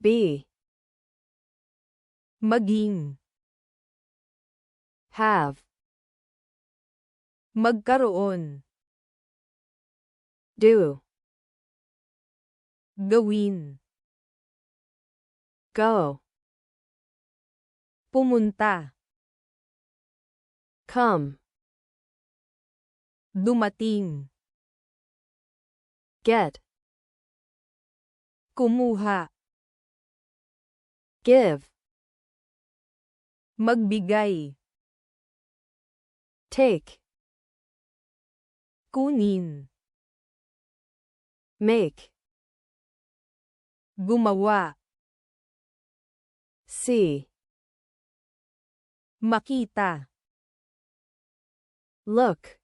be, maging, have, magkaroon, do, gawin, go, pumunta, come, dumating, get, kumuha, give, magbigay, take, kunin, make, gumawa, see, makita, look,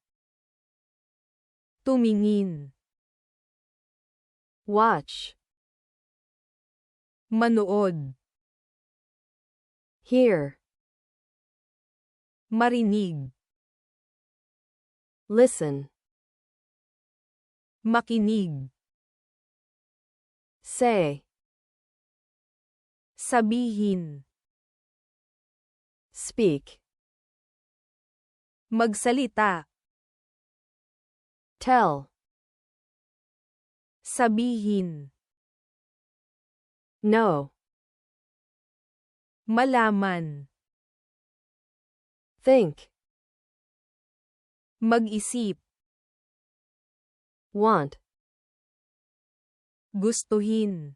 tumingin, watch, manood, hear, marinig, listen, makinig, say, sabihin, speak, magsalita, tell, sabihin, know, malaman, think, mag-isip, want, gustuhin,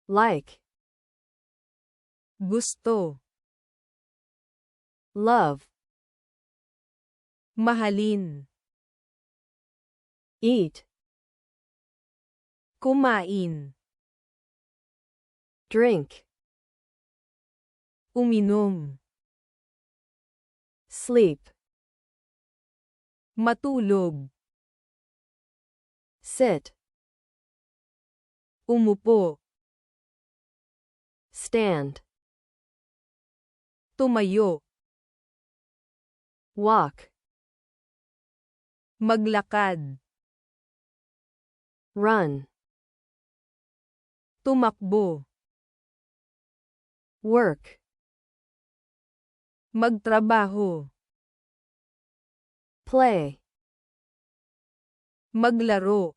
like, gusto, love, mahalin, eat, kumain, drink, uminom, sleep, matulog, sit, umupo, stand, tumayo, walk, maglakad, run, tumakbo, work, magtrabaho, play, maglaro,